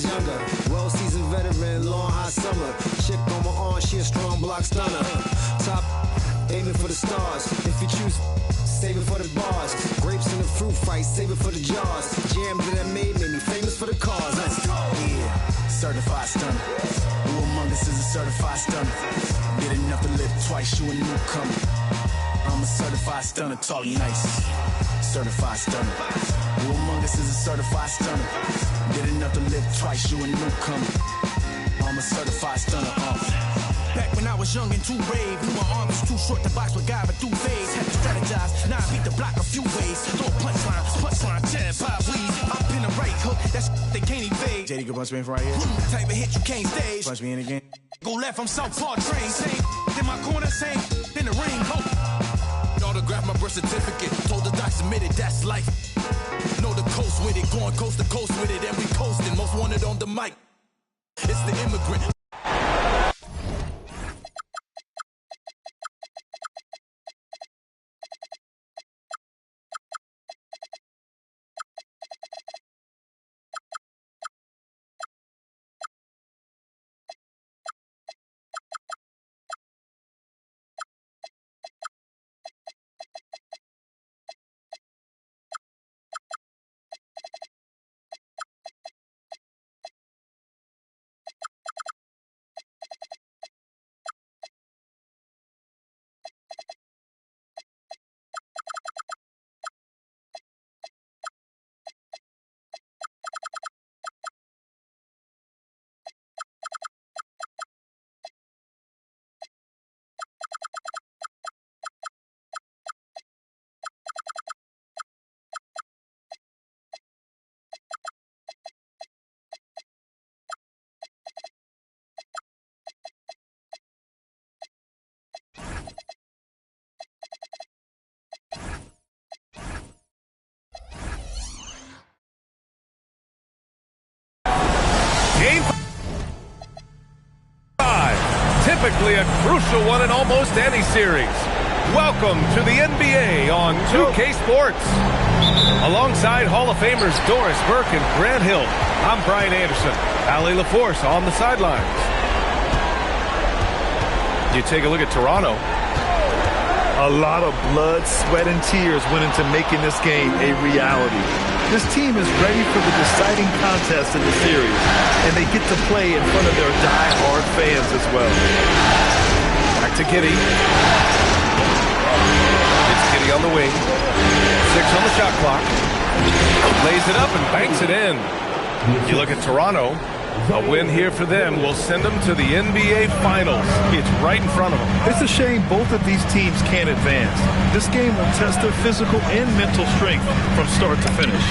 is younger. Well-seasoned veteran, long hot summer. Chick on my arm, she a strong block stunner. Top, aiming for the stars. If you choose, save it for the bars. Grapes in the fruit fight, save it for the jars. Jam that I made me famous for the cars. Let's go. Yeah, certified stunner. Who among us is a certified stunner? Did enough to live twice, you a newcomer. I'm a certified stunner, tall and nice. Certified stunner. Who among us is a certified stunner? Did enough to live twice, you a newcomer. I'm a certified stunner. Back when I was young and too brave, knew my arm was too short to box with guy, but through phase. Had to strategize, now I beat the block a few ways. Throw a punchline, jab, pop, weave. Up in the right hook, that's they can't evade. JD could punch me in from right here. Type of hit you can't stage. Punch me in again. Go left, I'm southpaw train. Same in my corner, same in the ring. Hope. Autograph my birth certificate. Told the doc submitted, that's life. Know the coast with it, going coast to coast with it, and we coasting. Most wanted on the mic. It's the immigrant. Game 5, typically a crucial one in almost any series. Welcome to the NBA on 2K Sports. Alongside Hall of Famers Doris Burke and Grant Hill, I'm Brian Anderson. Allie LaForce on the sidelines. You take a look at Toronto. A lot of blood, sweat, and tears went into making this game a reality. This team is ready for the deciding contest in the series, and they get to play in front of their die-hard fans as well. Back to Giddey. It's Giddey on the wing. 6 on the shot clock. Lays it up and banks it in. You look at Toronto. A win here for them will send them to the NBA Finals. It's right in front of them. It's a shame both of these teams can't advance. This game will test their physical and mental strength from start to finish.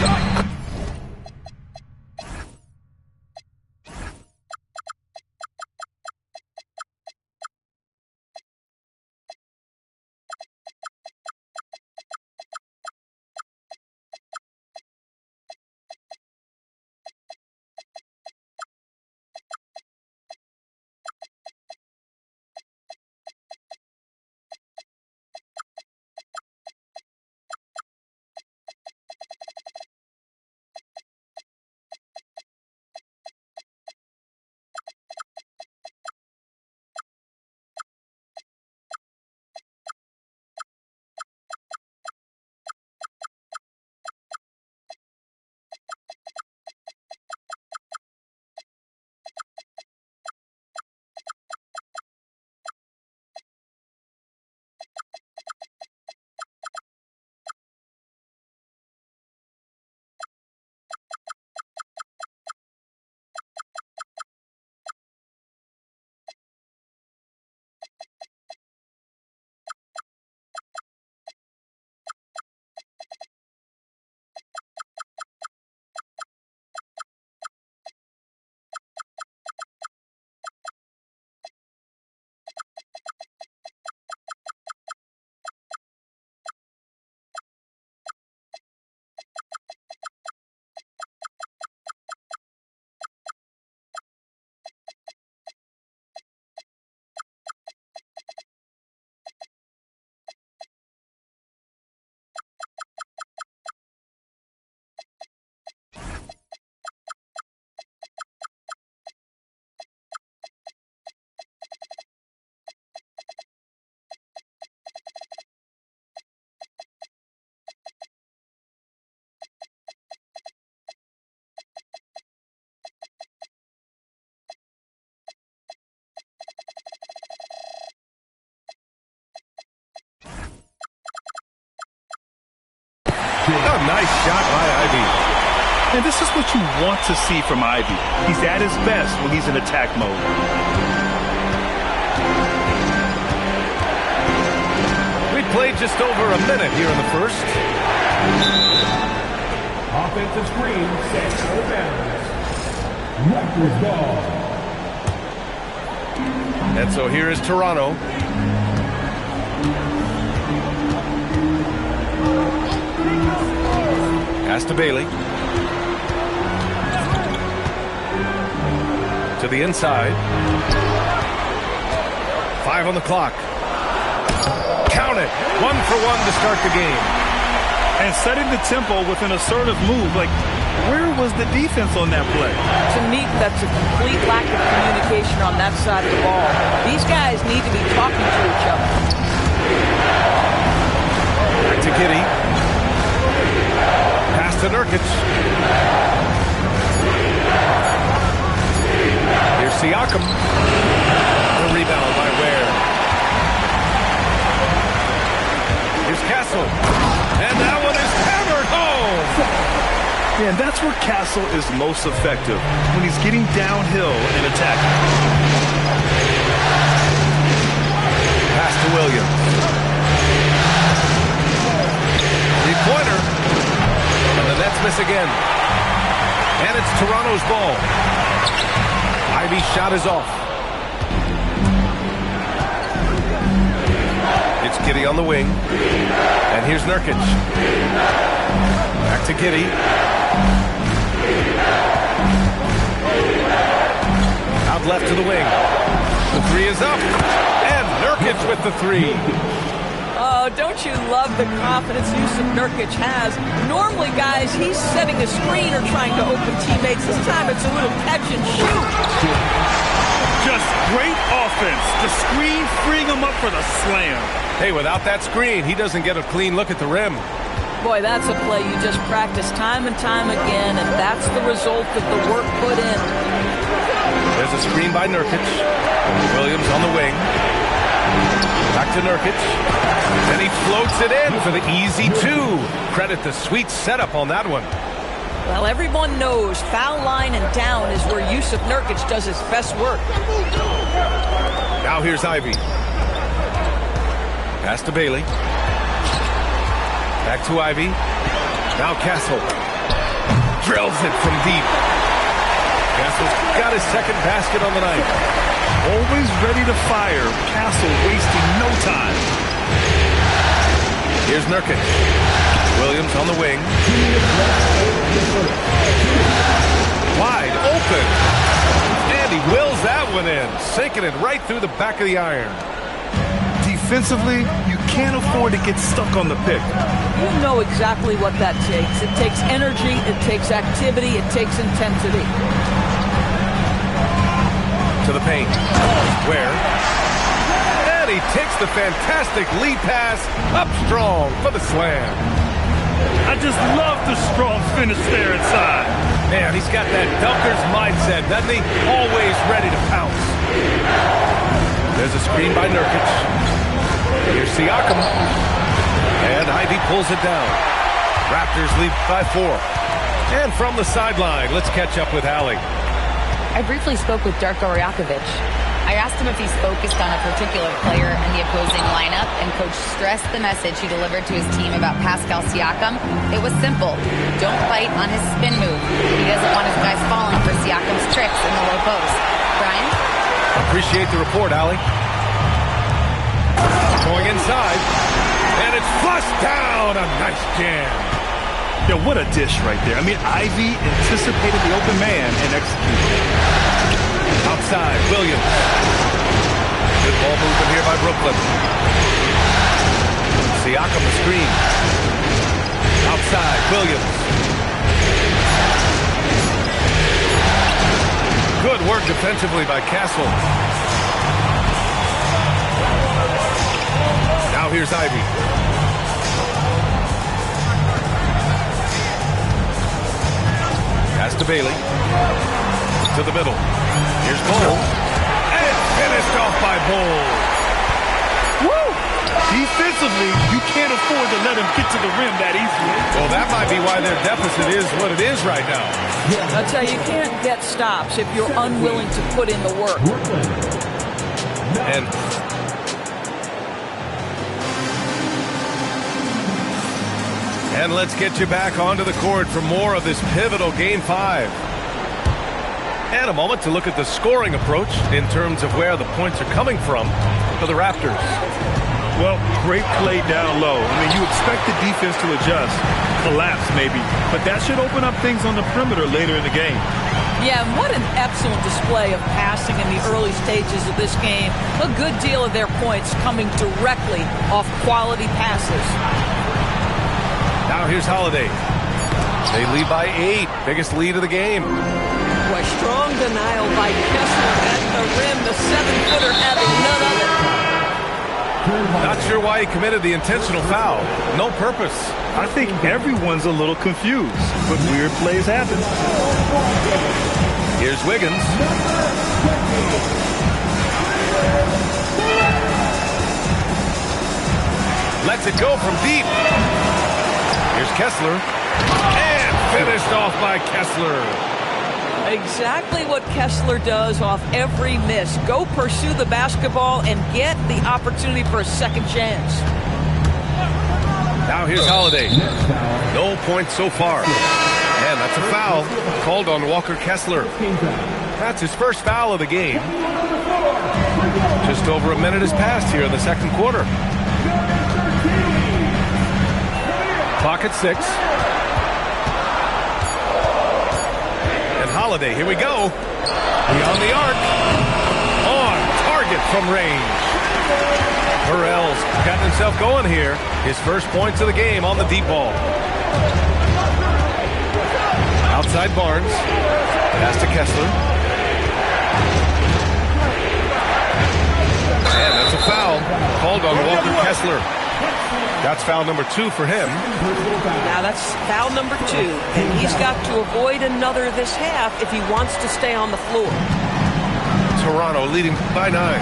And this is what you want to see from Ivey. He's at his best when he's in attack mode. We played just over a minute here in the first. Offensive screen set out of bounds. Rutgers ball. And so here is Toronto. Pass to Bailey. To the inside. 5 on the clock. Count it. 1 for 1 to start the game. And setting the tempo with an assertive move. Like, where was the defense on that play? To me, that's a complete lack of communication on that side of the ball. These guys need to be talking to each other. Back to Giddey. Pass to Nurkic. Here's Siakam. The rebound by Ware. Here's Castle. And that one is hammered home. Yeah, and that's where Castle is most effective, when he's getting downhill and attacking. Pass to Williams. Three-pointer. And the Nets miss again. And it's Toronto's ball. Ivey's shot is off. It's Giddey on the wing. And here's Nurkic. Back to Giddey. Out left to the wing. The three is up. And Nurkic with the three. Oh, don't you love the confidence Jusuf Nurkic has? Normally, guys, he's setting a screen or trying to open teammates. This time it's a little catch and shoot. Just great offense. The screen freeing him up for the slam. Hey, without that screen, he doesn't get a clean look at the rim. Boy, that's a play you just practice time and time again, and that's the result of the work put in. There's a screen by Nurkic. Williams on the wing. Back to Nurkic. And he floats it in for the easy two. Credit the sweet setup on that one. Well, everyone knows foul line and down is where Jusuf Nurkic does his best work. Now here's Ivey. Pass to Bailey. Back to Ivey. Now Castle. Drills it from deep. Castle's got his second basket on the night. Always ready to fire. Castle wasting no time. Here's Nurkic. Williams on the wing. Wide open. And he wills that one in. Sinking it right through the back of the iron. Defensively, you can't afford to get stuck on the pick. You know exactly what that takes. It takes energy, it takes activity, it takes intensity. To the paint. Where? And he takes the fantastic lead pass up strong for the slam. I just love the strong finish there inside. Man, he's got that dunker's mindset, doesn't he? Always ready to pounce. There's a screen by Nurkic. Here's Siakam. And Ivey pulls it down. Raptors lead by 4. And from the sideline, let's catch up with Allie. I briefly spoke with Darko Rajakovic. I asked him if he's focused on a particular player in the opposing lineup, and Coach stressed the message he delivered to his team about Pascal Siakam. It was simple. Don't fight on his spin move. He doesn't want his guys falling for Siakam's tricks in the low post. Brian? Appreciate the report, Allie. Going inside. And it's flushed down. A nice jam. Yeah, what a dish right there. I mean, Ivey anticipated the open man and executed. Outside, Williams. Good ball movement here by Brooklyn. Siakam the screen. Outside, Williams. Good work defensively by Castle. Now here's Ivey. Pass to Bailey. To the middle. Here's Bol. And finished off by Bol. Woo! Defensively, you can't afford to let him get to the rim that easily. Well, that might be why their deficit is what it is right now. I'll tell you, you can't get stops if you're unwilling to put in the work. And let's get you back onto the court for more of this pivotal Game 5. And a moment to look at the scoring approach in terms of where the points are coming from for the Raptors. Well, great play down low. I mean, you expect the defense to adjust, collapse maybe, but that should open up things on the perimeter later in the game. Yeah, and what an excellent display of passing in the early stages of this game. A good deal of their points coming directly off quality passes. Now here's Holiday. They lead by 8. Biggest lead of the game. Boy, strong denial by Kessler at the rim. The 7-footer having none of it. Not sure why he committed the intentional foul. No purpose. I think everyone's a little confused, but weird plays happen. Here's Wiggins. Lets it go from deep. Here's Kessler. And finished off by Kessler. Exactly what Kessler does off every miss. Go pursue the basketball and get the opportunity for a second chance. Now here's Holiday. No points so far. And that's a foul called on Walker Kessler. That's his first foul of the game. Just over a minute has passed here in the second quarter. Clock at 6. And Holiday, here we go. Beyond the arc. On target from range. Burrell's gotten himself going here. His first points of the game on the deep ball. Outside Barnes. Pass to Kessler. And that's a foul called on Walker Kessler. That's foul number 2 for him. Now that's foul number 2, and he's got to avoid another this half if he wants to stay on the floor. Toronto leading by 9.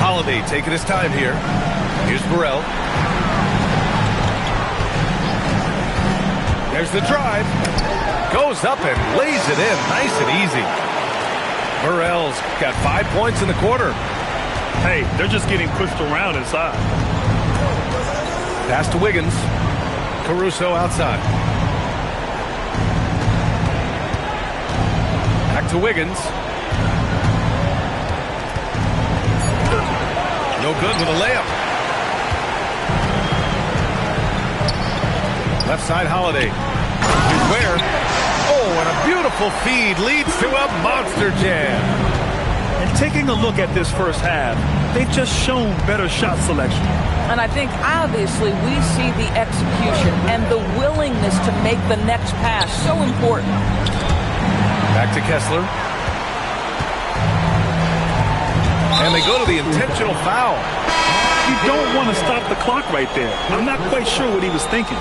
Holiday taking his time here. Here's Burrell. There's the drive. Goes up and lays it in. Nice and easy. Burrell's got 5 points in the quarter. Hey, they're just getting pushed around inside. Pass to Wiggins. Caruso outside. Back to Wiggins. No good with a layup. Left side Holiday. Here's Ware. Oh, and a beautiful feed leads to a monster jam. And taking a look at this first half, they've just shown better shot selection. And I think obviously we see the execution and the willingness to make the next pass so important. Back to Kessler. And they go to the intentional foul. You don't want to stop the clock right there. I'm not quite sure what he was thinking.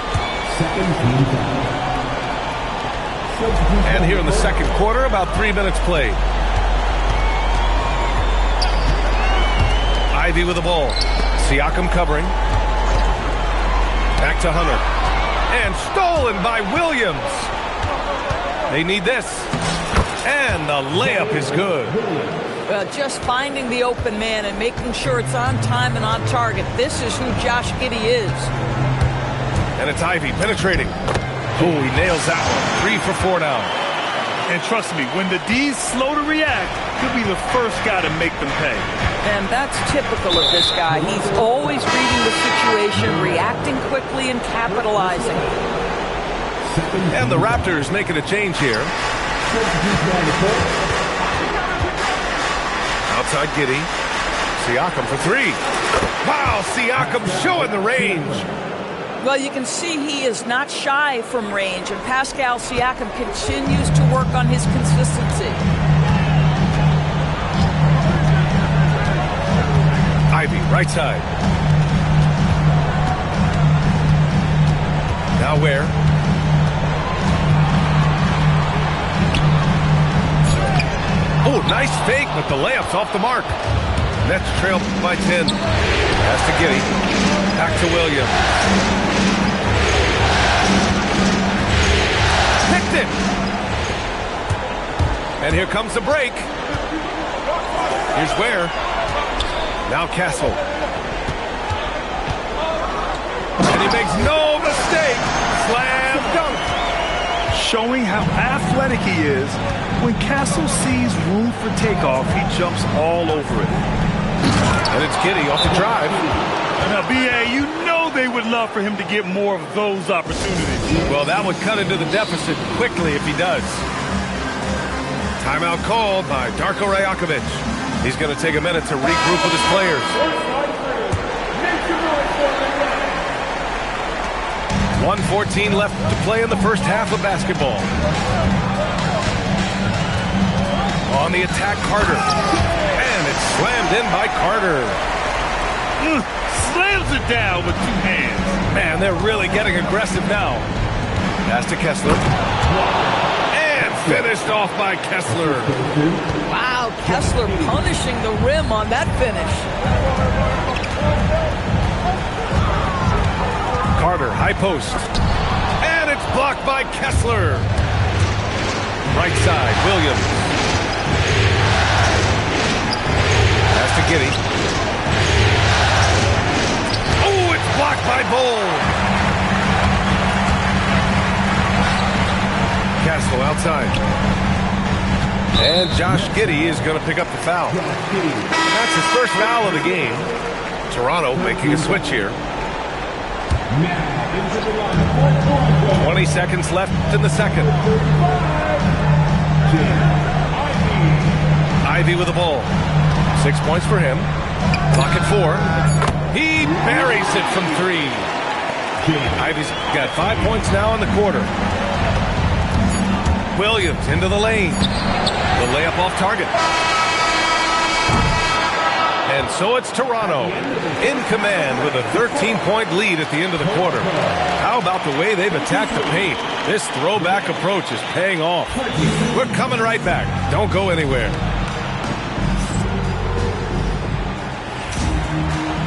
And here in the second quarter, about 3 minutes played. Ivy with the ball. Siakam covering. Back to Hunter. And stolen by Williams. They need this. And the layup is good. Well, just finding the open man and making sure it's on time and on target. This is who Josh Giddey is. And it's Ivy penetrating. Oh, he nails that one. 3 for 4 now. And trust me, when the D's slow to react, he'll be the first guy to make them pay. And that's typical of this guy. He's always reading the situation, reacting quickly, and capitalizing. And the Raptors making a change here. Outside Giddey. Siakam for 3. Wow, Siakam showing the range. Well, you can see he is not shy from range, and Pascal Siakam continues to work on his consistency. Ivy, right side. Now where? Oh, nice Nice fake, but the layup's off the mark. Nets trail by 10. Pass to Giddey. Back to Williams. Picked it. And here comes the break. Here's Ware. Now Castle. And he makes no mistake. Slam dunk. Showing how athletic he is. When Castle sees room for takeoff, he jumps all over it. And it's Giddey off the drive. Now, B.A., you know they would love for him to get more of those opportunities. Well, that would cut into the deficit quickly if he does. Timeout called by Darko Rajakovic. He's going to take a minute to regroup with his players. 1:14 left to play in the first half of basketball. On the attack, Carter. And it's slammed in by Carter. Slams it down with two hands. Man, they're really getting aggressive now. Pass to Kessler. And finished off by Kessler. Wow, Kessler punishing the rim on that finish. Carter, high post. And it's blocked by Kessler. Right side, Williams. Pass to Giddey. Oh, it's blocked by Bull. Castle outside. And Josh Giddey is going to pick up the foul. That's his first foul of the game. Toronto making a switch here. 20 seconds left in the second. Ivey with the ball. 6 points for him. Clock at 4. He buries it from 3. Ivey's got 5 points now in the quarter. Williams into the lane. The layup off target. And so it's Toronto in command with a 13-point lead at the end of the quarter. How about the way they've attacked the paint? This throwback approach is paying off. We're coming right back. Don't go anywhere.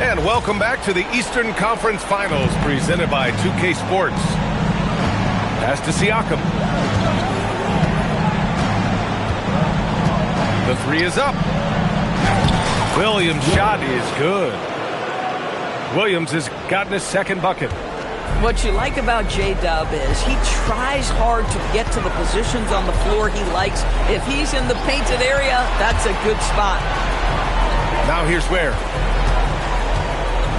And welcome back to the Eastern Conference Finals presented by 2K Sports. Pass to Siakam. The 3 is up. Williams' shot is good. Williams has gotten his second bucket. What you like about J-Dub is he tries hard to get to the positions on the floor he likes. If he's in the painted area, that's a good spot. Now here's Ware.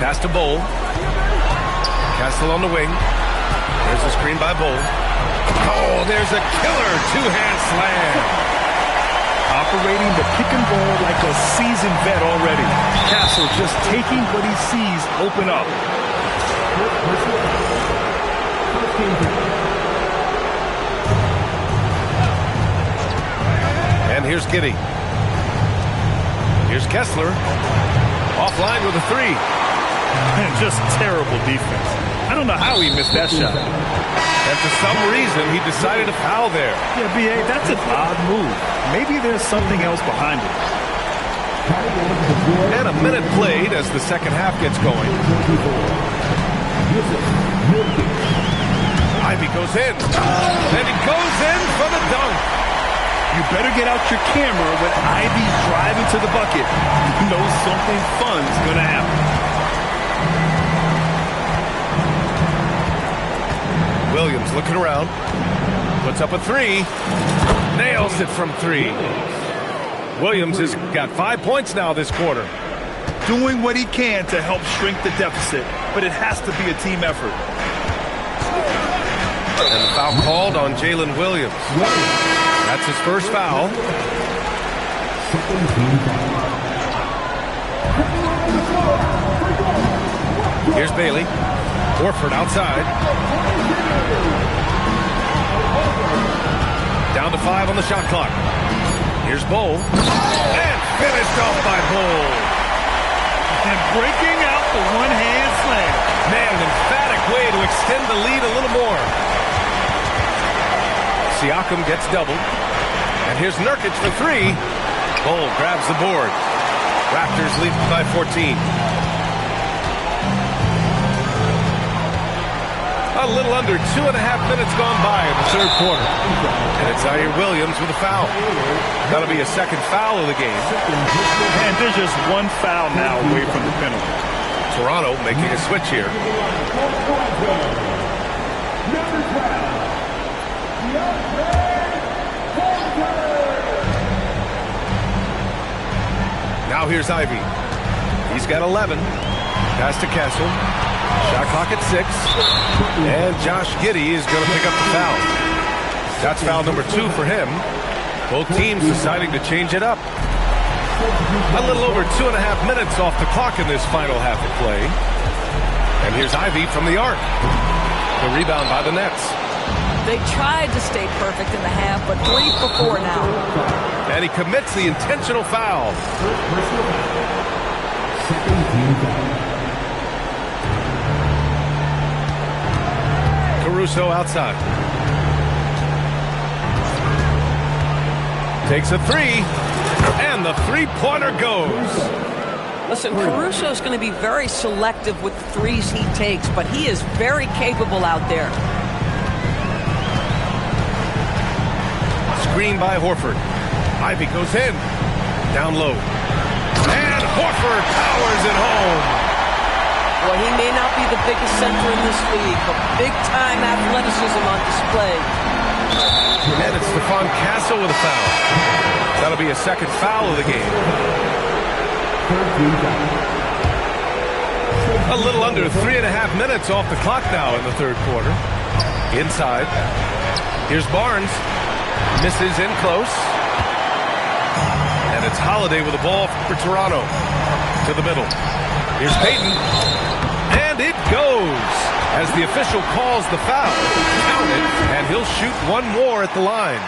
Pass to Bull. Castle on the wing. There's a screen by Bull. Oh, there's a killer two-hand slam. Operating the pick and roll like a seasoned vet already. Castle just taking what he sees open up. And here's Giddey. Here's Kessler. Offline with a 3. And just terrible defense. I don't know how he missed that shot. And for some reason, he decided to foul there. Yeah, B.A., that's an odd move. Maybe there's something else behind it. And a minute played as the second half gets going. Ivey goes in. And he goes in for the dunk. You better get out your camera when Ivey's driving to the bucket. You know something fun's going to happen. Williams looking around. Puts up a 3. Nails it from 3. Williams has got 5 points now this quarter. Doing what he can to help shrink the deficit, but it has to be a team effort. And the foul called on Jalen Williams. That's his first foul. Here's Bailey. Horford outside. Down to 5 on the shot clock. Here's Bull. And finished off by Bull. And breaking out the one-hand slam. Man, an emphatic way to extend the lead a little more. Siakam gets doubled. And here's Nurkic for 3. Cole grabs the board. Raptors lead by 14. A little under 2.5 minutes gone by in the third quarter. And it's Zaire Williams with a foul. That'll be a second foul of the game. And there's just one foul now away from the penalty. Toronto making a switch here. Now here's Ivey. He's got 11. Pass to Kessel. Shot clock at 6. And Josh Giddey is going to pick up the foul. That's foul number 2 for him. Both teams deciding to change it up. A little over 2.5 minutes off the clock in this final half of play. And here's Ivey from the arc. The rebound by the Nets. They tried to stay perfect in the half, but 3 for 4 now. And he commits the intentional foul. Caruso outside. Takes a 3, and the three-pointer goes. Listen, Caruso's going to be very selective with the threes he takes, but he is very capable out there. Screen by Horford. Ivey goes in. Down low. And Horford powers it home. Well, he may not be the biggest center in this league, but big-time athleticism on display. And it's Stephon Castle with a foul. That'll be a second foul of the game. A little under 3.5 minutes off the clock now in the third quarter. Inside. Here's Barnes. Misses in close. And it's Holiday with the ball for Toronto. To the middle. Here's Payton. And it goes as the official calls the foul. Count it, and he'll shoot one more at the line.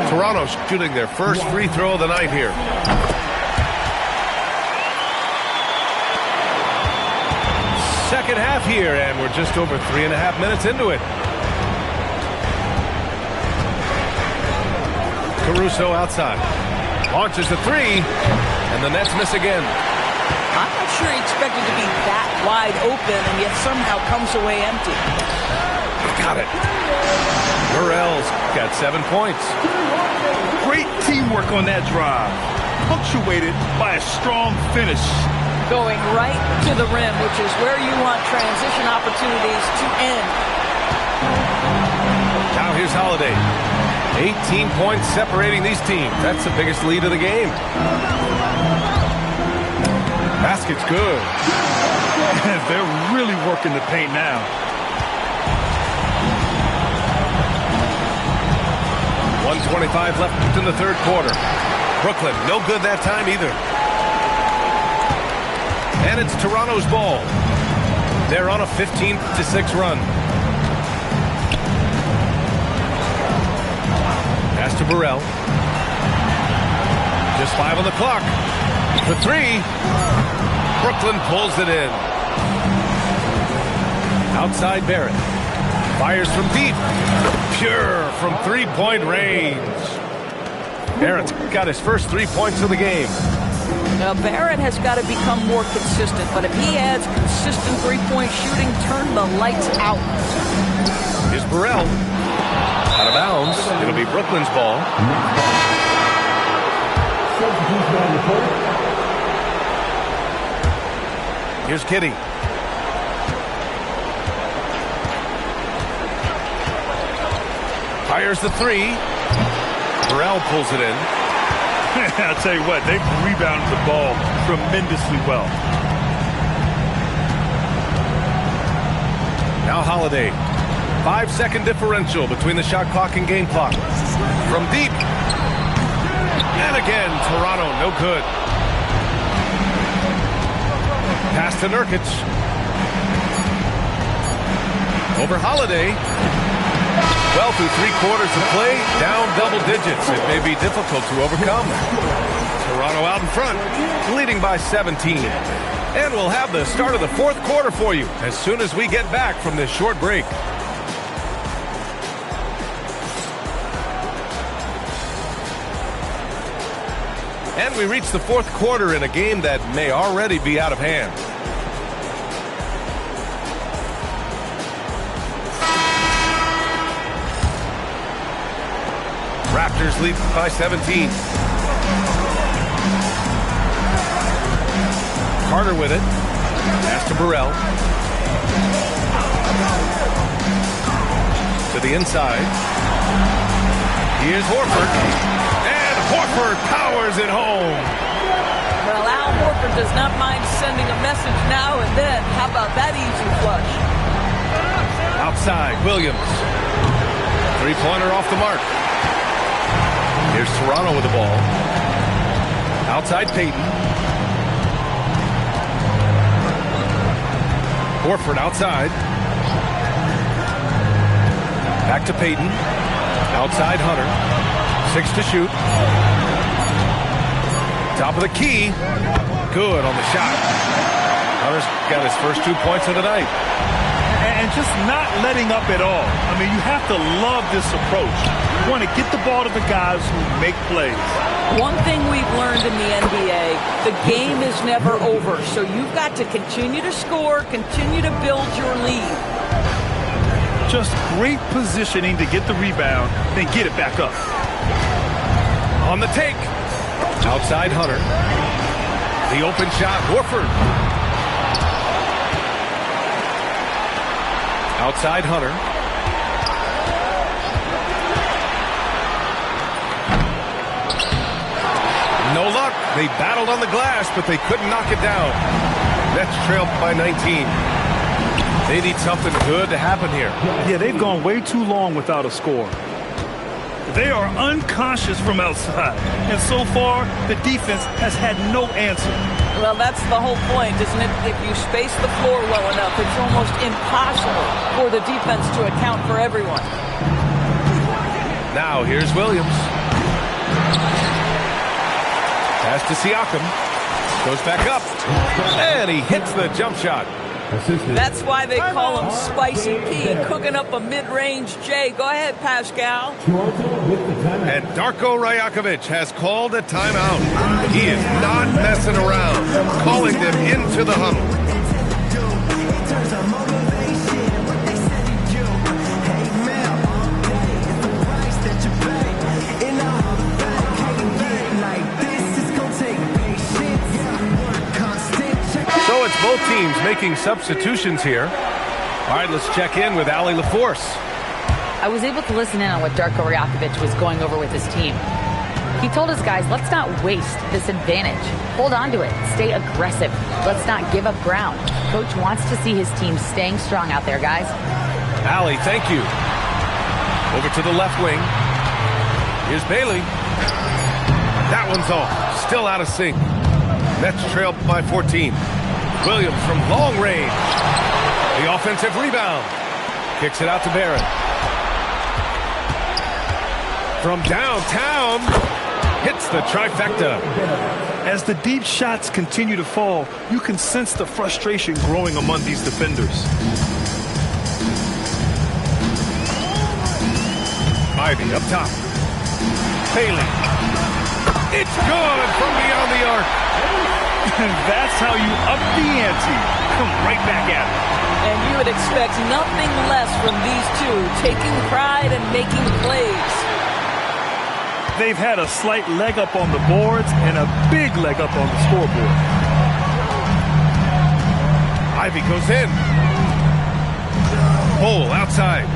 Toronto shooting their first free throw of the night here. Second half here, and we're just over 3.5 minutes into it. Caruso outside. Launches the 3, and the Nets miss again. I'm not sure he expected to be that wide open, and yet somehow comes away empty. Got it. Burrell's got 7 points. Great teamwork on that drive. Punctuated by a strong finish. Going right to the rim, which is where you want transition opportunities to end. Now here's Holiday. 18 points separating these teams. That's the biggest lead of the game. Basket's good. They're really working the paint now. 1:25 left in the third quarter. Brooklyn, no good that time either. And it's Toronto's ball. They're on a 15-6 run. Pass to Burrell. Just 5 on the clock. The 3. Brooklyn pulls it in. Outside Barrett. Fires from deep. Pure from three-point range. Barrett's got his first 3 points of the game. Now, Barrett has got to become more consistent, but if he adds consistent three-point shooting, turn the lights out. Here's Burrell. Out of bounds. It'll be Brooklyn's ball. Here's Giddey. Fires the 3. Burrell pulls it in. I'll tell you what, they've rebounded the ball tremendously well. Now Holiday. 5-second differential between the shot clock and game clock. From deep. And again, Toronto, no good. Pass to Nurkic. Over Holiday. Well, through 3 quarters of play, down double digits. It may be difficult to overcome. Toronto out in front, leading by 17. And we'll have the start of the fourth quarter for you as soon as we get back from this short break. And we reach the fourth quarter in a game that may already be out of hand. Raptors lead by 17. Carter with it. Pass to Burrell. To the inside. Here's Horford. And Horford powers it home. Well, Al Horford does not mind sending a message now and then. How about that easy flush? Outside, Williams. Three-pointer off the mark. Here's Toronto with the ball. Outside Payton. Horford outside. Back to Payton. Outside Hunter. 6 to shoot. Top of the key. Good on the shot. Hunter's got his first 2 points of the night. And just not letting up at all. I mean, you have to love this approach. You want to get the ball to the guys who make plays. One thing we've learned in the NBA, the game is never over. So you've got to continue to score, continue to build your lead. Just great positioning to get the rebound, then get it back up. On the take. Outside Hunter. The open shot, Horford. Outside Hunter. No luck. They battled on the glass, but they couldn't knock it down. Nets trailed by 19. They need something good to happen here. Yeah, they've gone way too long without a score. They are unconscious from outside. And so far, the defense has had no answer. Well, that's the whole point, isn't it? If you space the floor well enough, it's almost impossible for the defense to account for everyone. Now, here's Williams. Pass to Siakam. Goes back up. And he hits the jump shot. That's why they call him Spicy P, cooking up a mid-range J. Go ahead, Pascal. And Darko Rajakovic has called a timeout. He is not messing around, calling them into the huddle. So it's both teams making substitutions here. All right, let's check in with Allie LaForce. I was able to listen in on what Darko Rajakovic was going over with his team. He told his guys, let's not waste this advantage. Hold on to it. Stay aggressive. Let's not give up ground. Coach wants to see his team staying strong out there, guys. Allie, thank you. Over to the left wing. Here's Bailey. That one's off. Still out of sync. Nets trail by 14. Williams from long range. The offensive rebound. Kicks it out to Barrett. From downtown. Hits the trifecta. As the deep shots continue to fall, you can sense the frustration growing among these defenders. Ivy up top. Bailey. It's good from beyond the arc. And that's how you up the ante. Come right back at it. And you would expect nothing less from these two, taking pride and making plays. They've had a slight leg up on the boards and a big leg up on the scoreboard. Ivy goes in. Hole outside.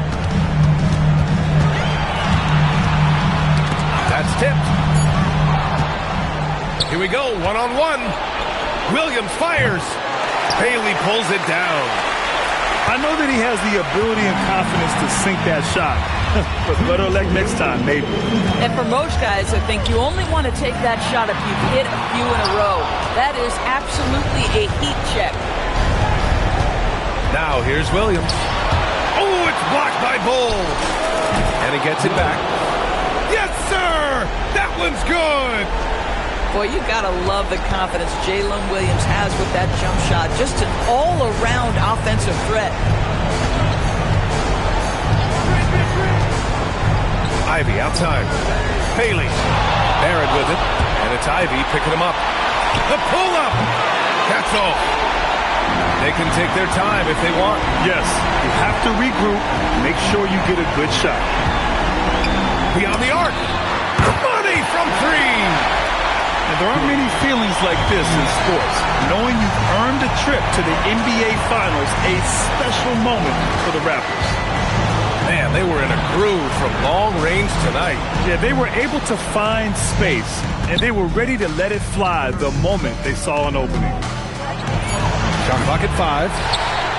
That's tipped. Here we go, one-on-one. Williams fires. Bailey pulls it down. I know that he has the ability and confidence to sink that shot. But better luck next time, maybe. And for most guys, I think you only want to take that shot if you've hit a few in a row. That is absolutely a heat check. Now here's Williams. Oh, it's blocked by Bull. And he gets it back. Yes, sir! That one's good! Boy, you gotta love the confidence Jalen Williams has with that jump shot. Just an all-around offensive threat. Ivy outside. Bailey. Barrett with it. And it's Ivy picking him up. The pull-up! That's all. They can take their time if they want. Yes, you have to regroup. Make sure you get a good shot. Beyond the arc. Money from three. And there aren't many feelings like this in sports. Knowing you've earned a trip to the NBA Finals, a special moment for the Raptors. Man, they were in a groove from long range tonight. Yeah, they were able to find space, and they were ready to let it fly the moment they saw an opening. Shot clock at 5.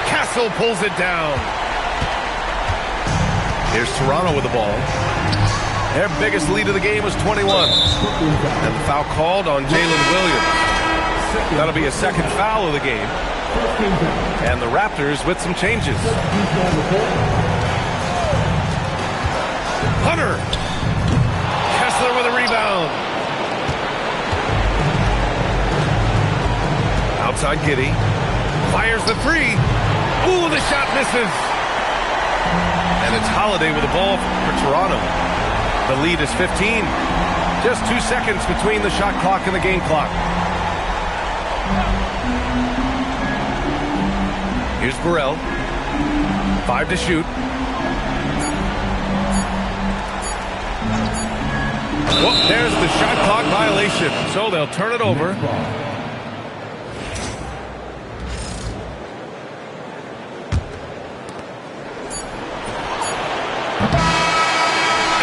Castle pulls it down. Here's Toronto with the ball. Their biggest lead of the game was 21. And the foul called on Jalen Williams. That'll be a second foul of the game. And the Raptors with some changes. Hunter. Kessler with a rebound. Outside Giddey. Fires the three. Ooh, the shot misses. And it's Holiday with the ball for Toronto. The lead is 15. Just 2 seconds between the shot clock and the game clock. Here's Burrell. 5 to shoot. Well, there's the shot clock violation. So they'll turn it over.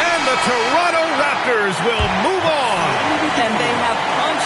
And the Toronto Raptors will move on. And they have punched